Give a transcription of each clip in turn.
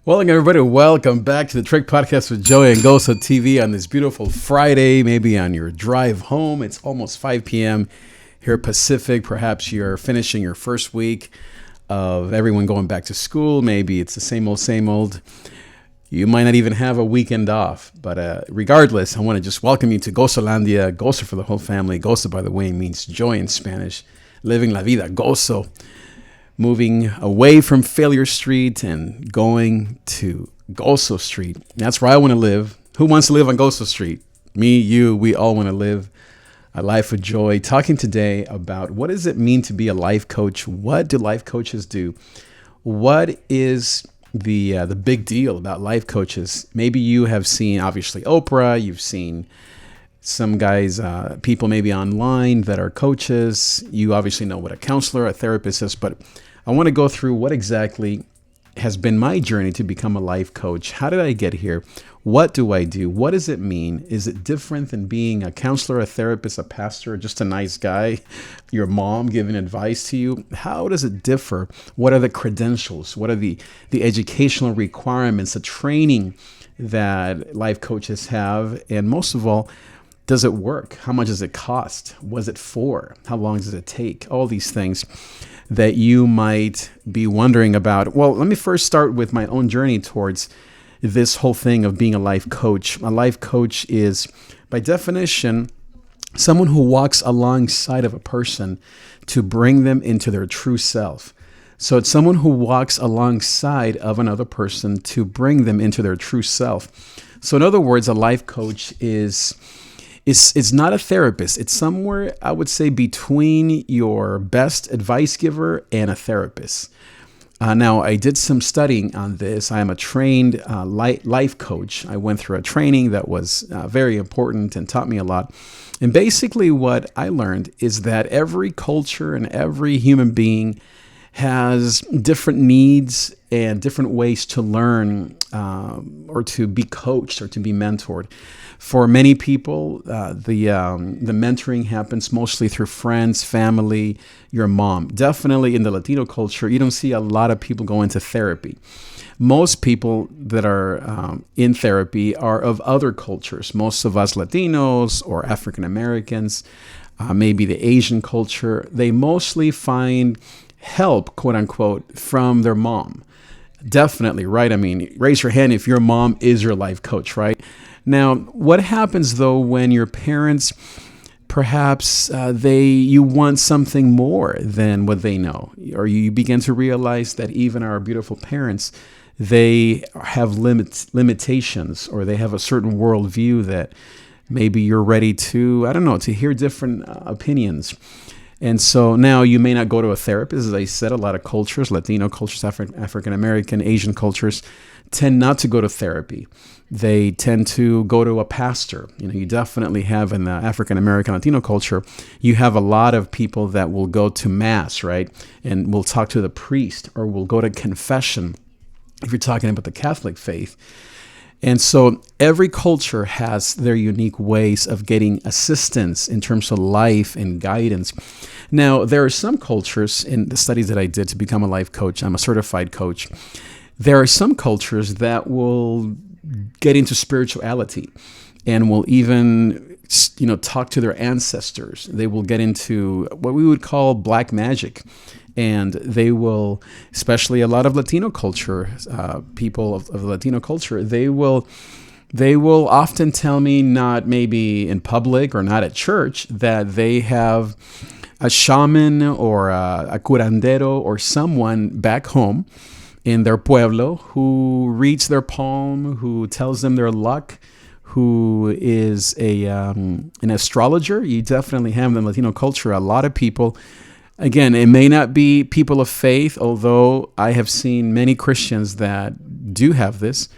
Well, everybody, welcome back to the Trig Podcast with Joey and Gosa TV on this beautiful Friday, maybe on your drive home. It's almost 5 p.m. here Pacific. Perhaps you're finishing your first week of everyone going back to school. Maybe it's the same old, same old. You might not even have a weekend off. But regardless, I want to just welcome you to Gozolandia. Gozo for the whole family. Gozo, by the way, means joy in Spanish. Living la vida, gozo. Moving away from Failure Street and going to Gozo Street. That's where I want to live. Who wants to live on Gozo Street? Me, you, we all want to live a life of joy. Talking today about what does it mean to be a life coach? What do life coaches do? What is the big deal about life coaches? Maybe you have seen, obviously, Oprah. You've seen some guys, people maybe online that are coaches. You obviously know what a counselor, a therapist is, but I want to go through what exactly has been my journey to become a life coach. How did I get here? What do I do? What does it mean? Is it different than being a counselor, a therapist, a pastor, just a nice guy, your mom giving advice to you? How does it differ? What are the credentials? What are the educational requirements, the training that life coaches have? And most of all, does it work? How much does it cost? What's it for? How long does it take? All these things that you might be wondering about. Well, let me first start with my own journey towards this whole thing of being a life coach. A life coach is, by definition, someone who walks alongside of a person to bring them into their true self. So it's someone who walks alongside of another person to bring them into their true self. So in other words, a life coach is not a therapist. It's somewhere, I would say, between your best advice giver and a therapist. Now, I did some studying on this. I am a trained life coach. I went through a training that was very important and taught me a lot. And basically what I learned is that every culture and every human being has different needs and different ways to learn or to be coached or to be mentored. For many people, the mentoring happens mostly through friends, family, your mom. Definitely in the Latino culture, you don't see a lot of people go into therapy. Most people that are in therapy are of other cultures. Most of us Latinos or African Americans, maybe the Asian culture, they mostly find help, quote unquote, from their mom. Definitely, right? I mean, raise your hand if your mom is your life coach, right? Now, what happens though when your parents, perhaps you want something more than what they know, or you begin to realize that even our beautiful parents, they have limitations, or they have a certain worldview that maybe you're ready to, I don't know, to hear different opinions. And so now you may not go to a therapist. As I said, a lot of cultures, Latino cultures, African American, Asian cultures, tend not to go to therapy. They tend to go to a pastor. You definitely have in the African American Latino culture, you have a lot of people that will go to mass, right? And will talk to the priest, or will go to confession if you're talking about the Catholic faith. And so every culture has their unique ways of getting assistance in terms of life and guidance. Now, there are some cultures, in the studies that I did to become a life coach, I'm a certified coach, there are some cultures that will get into spirituality and will even, talk to their ancestors. They will get into what we would call black magic. And they will, especially a lot of Latino culture, people of Latino culture, they will often tell me, not maybe in public or not at church, that they have a shaman or a curandero or someone back home in their pueblo who reads their palm, who tells them their luck, who is an astrologer. You definitely have in Latino culture a lot of people. Again, it may not be people of faith, although I have seen many Christians that do have this.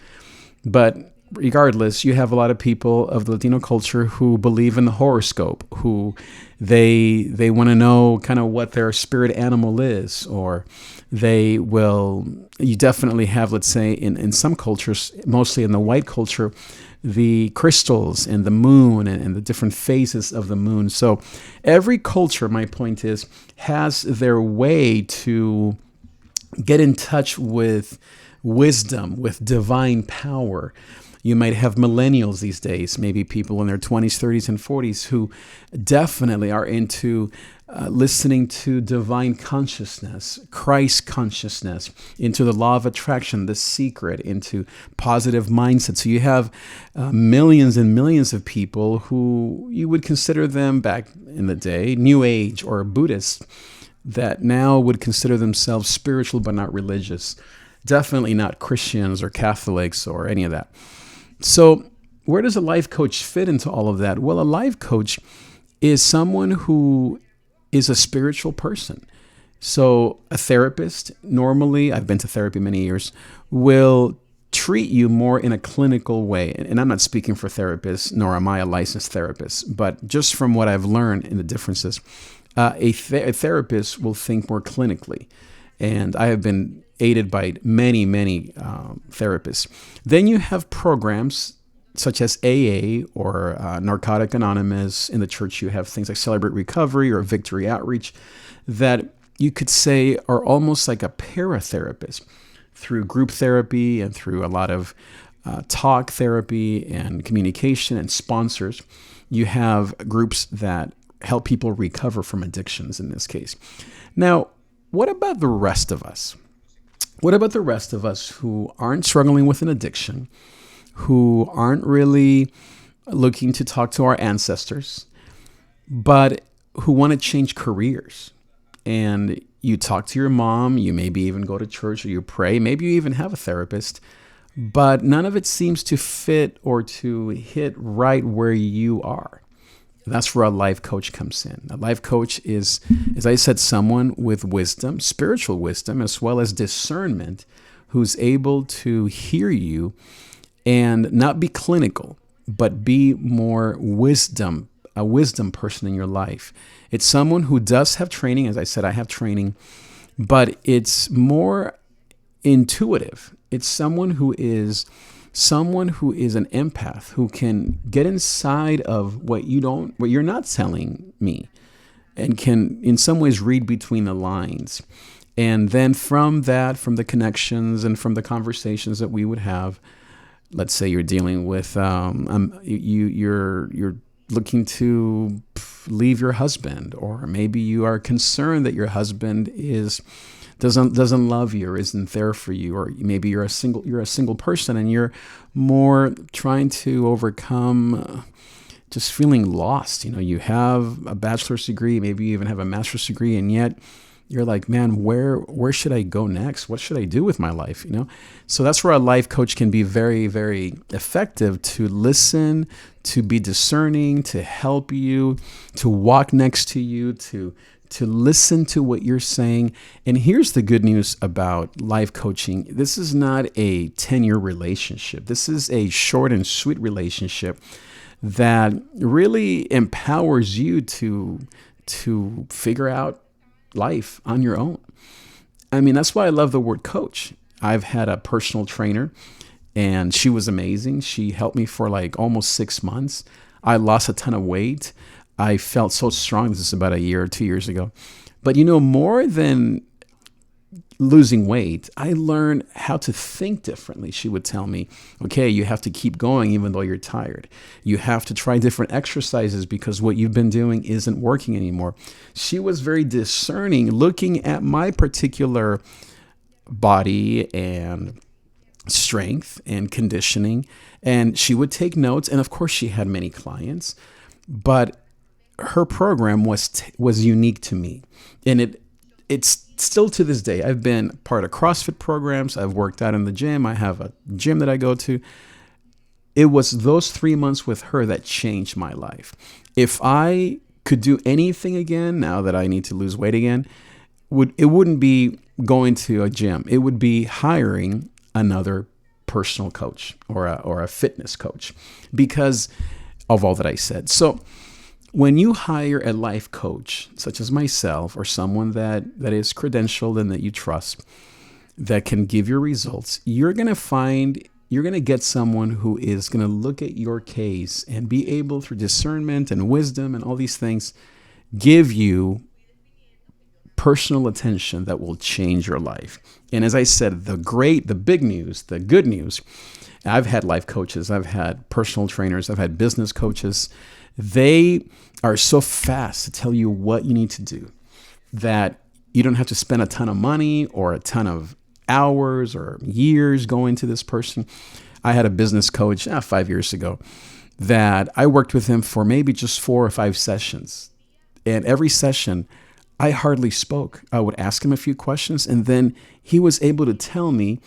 But regardless, you have a lot of people of the Latino culture who believe in the horoscope, who they want to know kind of what their spirit animal is, or you definitely have, let's say, in some cultures, mostly in the white culture, the crystals and the moon and the different phases of the moon. So every culture, my point is, has their way to get in touch with wisdom, with divine power. You might have millennials these days, maybe people in their 20s, 30s, and 40s who definitely are into listening to divine consciousness, Christ consciousness, into the law of attraction, the secret, into positive mindset. So you have millions and millions of people who you would consider them back in the day, New Age or Buddhists, that now would consider themselves spiritual but not religious. Definitely not Christians or Catholics or any of that. So where does a life coach fit into all of that? Well, a life coach is someone who is a spiritual person. So a therapist, normally, I've been to therapy many years, will treat you more in a clinical way. And I'm not speaking for therapists, nor am I a licensed therapist, but just from what I've learned in the differences, a therapist will think more clinically. And I have been aided by many, many therapists. Then you have programs such as AA or Narcotic Anonymous. In the church, you have things like Celebrate Recovery or Victory Outreach that you could say are almost like a paratherapist through group therapy and through a lot of talk therapy and communication and sponsors. You have groups that help people recover from addictions in this case. Now, what about the rest of us? What about the rest of us who aren't struggling with an addiction, who aren't really looking to talk to our ancestors, but who want to change careers? And you talk to your mom, you maybe even go to church or you pray, maybe you even have a therapist, but none of it seems to fit or to hit right where you are. That's where a life coach comes in. A life coach is, as I said, someone with wisdom, spiritual wisdom, as well as discernment, who's able to hear you and not be clinical, but be more wisdom, a wisdom person in your life. It's someone who does have training. As I said, I have training, but it's more intuitive. It's someone who is an empath, who can get inside of what you're not telling me, and can in some ways read between the lines. And then from the connections and from the conversations that we would have, let's say you're dealing with, you're looking to leave your husband, or maybe you are concerned that your husband doesn't love you or isn't there for you, or maybe you're a single person and you're more trying to overcome just feeling lost. You have a bachelor's degree, maybe you even have a master's degree, and yet you're like, man, where should I go next? What should I do with my life? So that's where a life coach can be very, very effective, to listen, to be discerning, to help you, to walk next to you, to listen to what you're saying. And here's the good news about life coaching. This is not a 10-year relationship. This is a short and sweet relationship that really empowers you to figure out life on your own. I mean, that's why I love the word coach. I've had a personal trainer, and she was amazing. She helped me for like almost 6 months. I lost a ton of weight. I felt so strong. This is about a year or 2 years ago. But more than losing weight, I learned how to think differently. She would tell me, okay, you have to keep going even though you're tired. You have to try different exercises because what you've been doing isn't working anymore. She was very discerning, looking at my particular body and strength and conditioning. And she would take notes. And of course, she had many clients, but her program was unique to me. And it's still to this day. I've been part of CrossFit programs. I've worked out in the gym. I have a gym that I go to. It was those 3 months with her that changed my life. If I could do anything again, now that I need to lose weight again, it wouldn't be going to a gym. It would be hiring another personal coach or a fitness coach, because of all that I said. So when you hire a life coach, such as myself, or someone that is credentialed and that you trust, that can give you results, you're going to get someone who is going to look at your case and be able, through discernment and wisdom and all these things, give you personal attention that will change your life. And as I said, the big news, the good news, I've had life coaches, I've had personal trainers, I've had business coaches. They are so fast to tell you what you need to do that you don't have to spend a ton of money or a ton of hours or years going to this person. I had a business coach 5 years ago that I worked with him for maybe just 4 or 5 sessions. And every session, I hardly spoke. I would ask him a few questions, and then he was able to tell me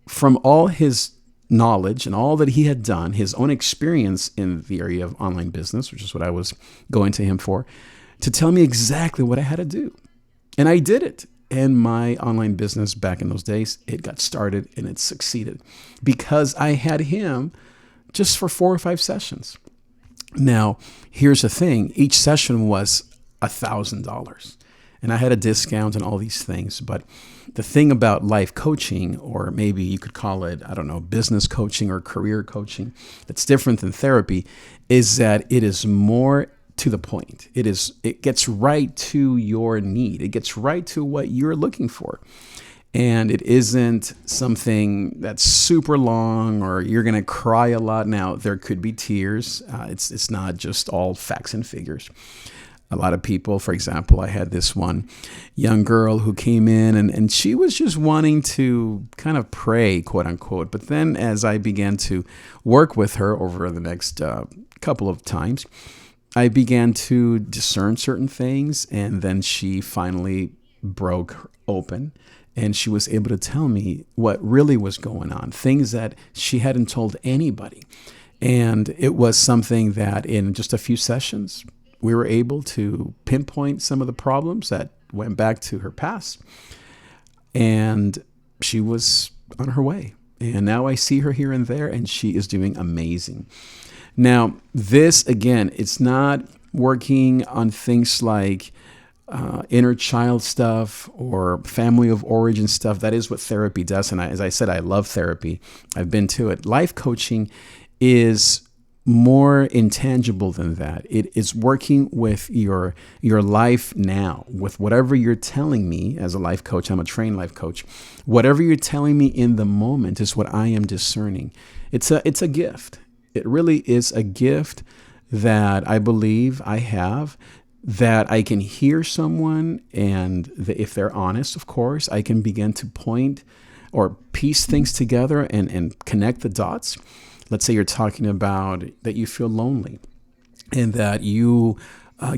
from all his knowledge and all that he had done, his own experience in the area of online business, which is what I was going to him for, to tell me exactly what I had to do. And I did it. And my online business back in those days, it got started and it succeeded because I had him just for 4 or 5 sessions. Now, here's the thing. Each session was $1,000 and I had a discount and all these things. But the thing about life coaching, or maybe you could call it, I don't know, business coaching or career coaching, that's different than therapy, is that it is more to the point. It gets right to your need. It gets right to what you're looking for. And it isn't something that's super long or you're going to cry a lot. Now, there could be tears. It's not just all facts and figures. A lot of people, for example, I had this one young girl who came in and she was just wanting to kind of pray, quote unquote. But then as I began to work with her over the next couple of times, I began to discern certain things, and then she finally broke open and she was able to tell me what really was going on, things that she hadn't told anybody. And it was something that in just a few sessions, we were able to pinpoint some of the problems that went back to her past. And she was on her way. And now I see her here and there, and she is doing amazing. Now, this, again, it's not working on things like inner child stuff or family of origin stuff. That is what therapy does. And as I said, I love therapy. I've been to it. Life coaching is more intangible than that. It is working with your life now, with whatever you're telling me as a life coach. I'm a trained life coach. Whatever you're telling me in the moment is what I am discerning. It's a gift. It really is a gift that I believe I have, that I can hear someone, and if they're honest, of course, I can begin to point or piece things together and connect the dots. Let's say you're talking about that you feel lonely and that you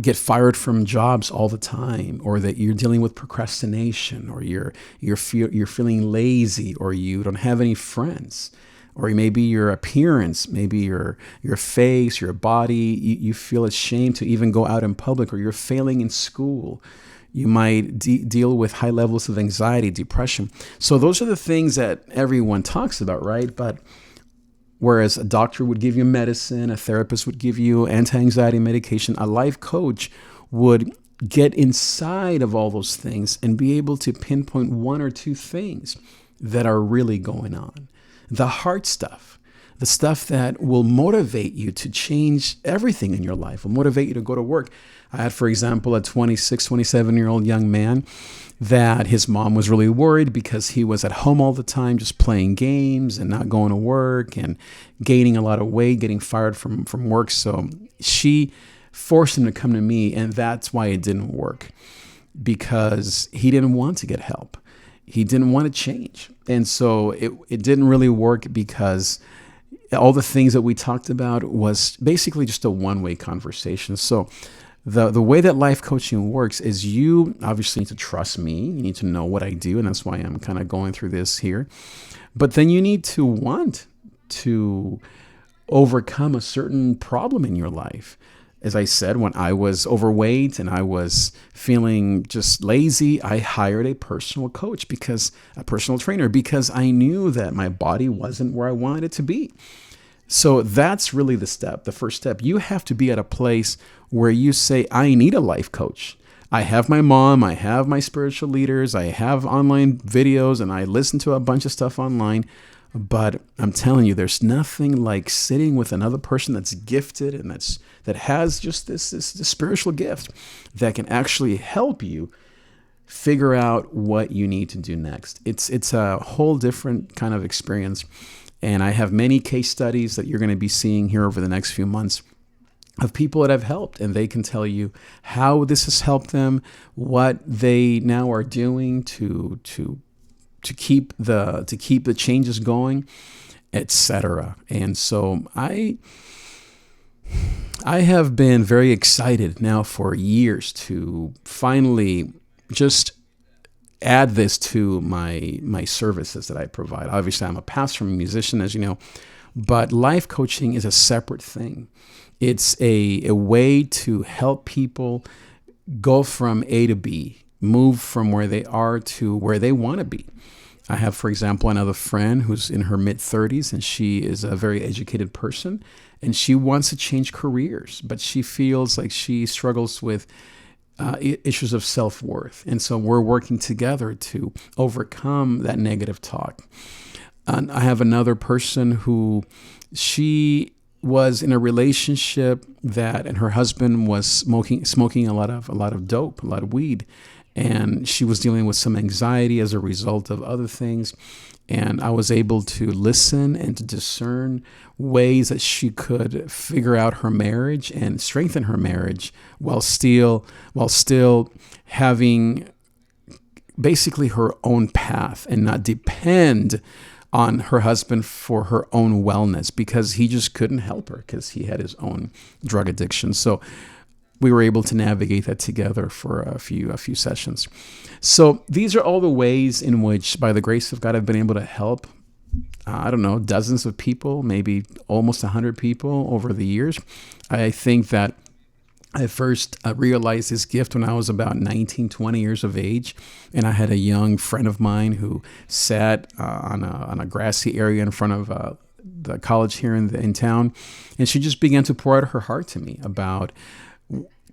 get fired from jobs all the time, or that you're dealing with procrastination, or you're feeling lazy, or you don't have any friends. Or maybe your appearance, maybe your face, your body, you feel ashamed to even go out in public, or you're failing in school. You might deal with high levels of anxiety, depression. So those are the things that everyone talks about, right? But whereas a doctor would give you medicine, a therapist would give you anti-anxiety medication, a life coach would get inside of all those things and be able to pinpoint 1 or 2 things that are really going on. The hard stuff, the stuff that will motivate you to change everything in your life, will motivate you to go to work. I had, for example, a 26, 27-year-old young man that his mom was really worried because he was at home all the time just playing games and not going to work and gaining a lot of weight, getting fired from work. So she forced him to come to me, and that's why it didn't work, because he didn't want to get help. He didn't want to change. And so it didn't really work, because all the things that we talked about was basically just a one-way conversation. So the way that life coaching works is you obviously need to trust me. You need to know what I do. And that's why I'm kind of going through this here. But then you need to want to overcome a certain problem in your life. As I said, when I was overweight and I was feeling just lazy, I hired a personal coach, a personal trainer, because I knew that my body wasn't where I wanted it to be. So that's really the first step. You have to be at a place where you say, I need a life coach. I have my mom, I have my spiritual leaders, I have online videos, and I listen to a bunch of stuff online. But I'm telling you, there's nothing like sitting with another person that's gifted and that has just this spiritual gift that can actually help you figure out what you need to do next. It's a whole different kind of experience. And I have many case studies that you're going to be seeing here over the next few months of people that have helped, and they can tell you how this has helped them, what they now are doing to keep the changes going, etc. And so I have been very excited now for years to finally just add this to my services that I provide. Obviously, I'm a pastor, I'm a musician, as you know, but life coaching is a separate thing. It's a way to help people go from A to B, move from where they are to where they want to be. I have, for example, another friend who's in her mid-30s, and she is a very educated person, and she wants to change careers, but she feels like she struggles with issues of self-worth. And so we're working together to overcome that negative talk. And I have another person who she was in a relationship and her husband was smoking a lot of dope, a lot of weed. And she was dealing with some anxiety as a result of other things. And I was able to listen and to discern ways that she could figure out her marriage and strengthen her marriage while still having basically her own path and not depend on her husband for her own wellness, because he just couldn't help her because he had his own drug addiction. So we were able to navigate that together for a few sessions. So these are all the ways in which, by the grace of God, I've been able to help, dozens of people, maybe almost 100 people over the years. I think that I first realized this gift when I was about 19, 20 years of age. And I had a young friend of mine who sat on a grassy area in front of the college here in town. And she just began to pour out her heart to me about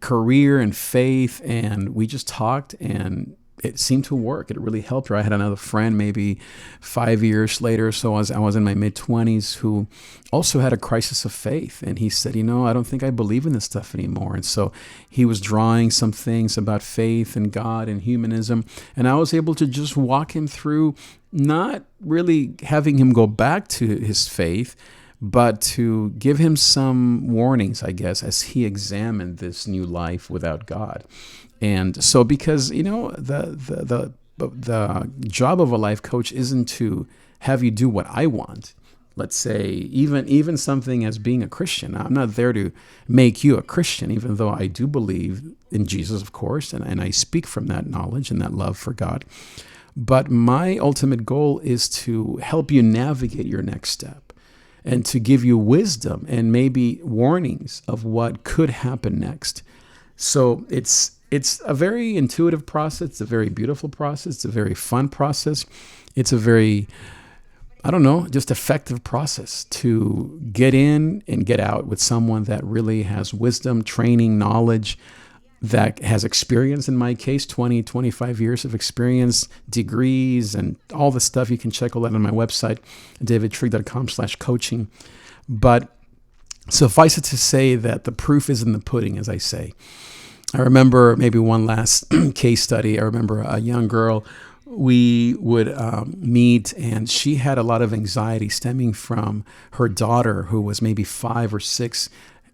career and faith, and we just talked, and it seemed to work. It really helped her. I had another friend maybe 5 years later, so I was in my mid-20s, who also had a crisis of faith, and he said, I don't think I believe in this stuff anymore. And so he was drawing some things about faith and God and humanism, and I was able to just walk him through, not really having him go back to his faith, but to give him some warnings, I guess, as he examined this new life without God. And so, because, the job of a life coach isn't to have you do what I want. Let's say even something as being a Christian. I'm not there to make you a Christian, even though I do believe in Jesus, of course, and I speak from that knowledge and that love for God. But my ultimate goal is to help you navigate your next step, and to give you wisdom and maybe warnings of what could happen next. So it's a very intuitive process. It's a very beautiful process. It's a very fun process. It's a very, just effective process to get in and get out with someone that really has wisdom, training, knowledge, that has experience. In my case, 20, 25 years of experience, degrees, and all the stuff. You can check all that on my website, davidtrig.com/coaching. But suffice it to say that the proof is in the pudding, as I say. I remember maybe one last case study. I remember a young girl. We would meet, and she had a lot of anxiety stemming from her daughter, who was maybe 5 or 6,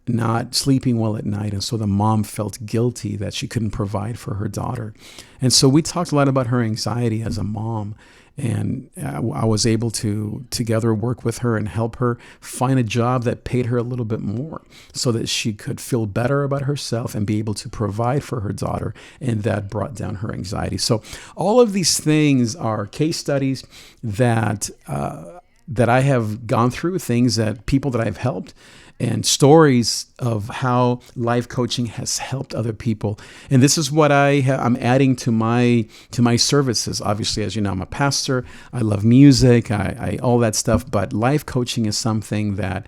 not sleeping well at night. And so the mom felt guilty that she couldn't provide for her daughter. And so we talked a lot about her anxiety as a mom. And I was able to together work with her and help her find a job that paid her a little bit more so that she could feel better about herself and be able to provide for her daughter. And that brought down her anxiety. So all of these things are case studies that I have gone through, things that people that I've helped, and stories of how life coaching has helped other people. And this is what I'm adding to my services. Obviously, as you know, I'm a pastor. I love music, I all that stuff. But life coaching is something that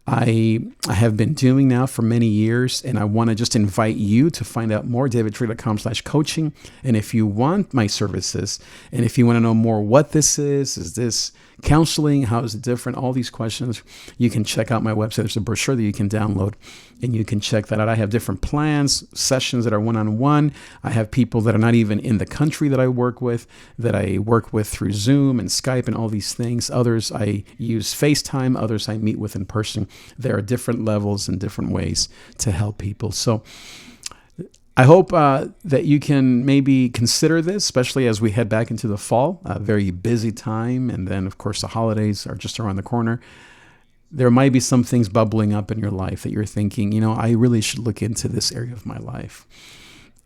I have been doing now for many years, and I want to just invite you to find out more, davidtrig.com/coaching. And if you want my services, and if you want to know more what this is this counseling, how is it different, all these questions, you can check out my website. There's a brochure that you can download, and you can check that out. I have different plans, sessions that are one-on-one. I have people that are not even in the country that I work with through Zoom and Skype and all these things. Others I use FaceTime, others I meet with in person. There are different levels and different ways to help people. So I hope that you can maybe consider this, especially as we head back into the fall, a very busy time. And then, of course, the holidays are just around the corner. There might be some things bubbling up in your life that you're thinking, I really should look into this area of my life.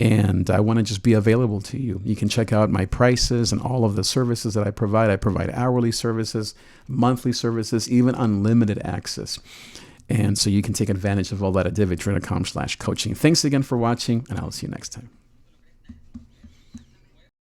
And I want to just be available to you. You can check out my prices and all of the services that I provide. I provide hourly services, monthly services, even unlimited access. And so you can take advantage of all that at davidtrig.com/coaching. Thanks again for watching, and I'll see you next time.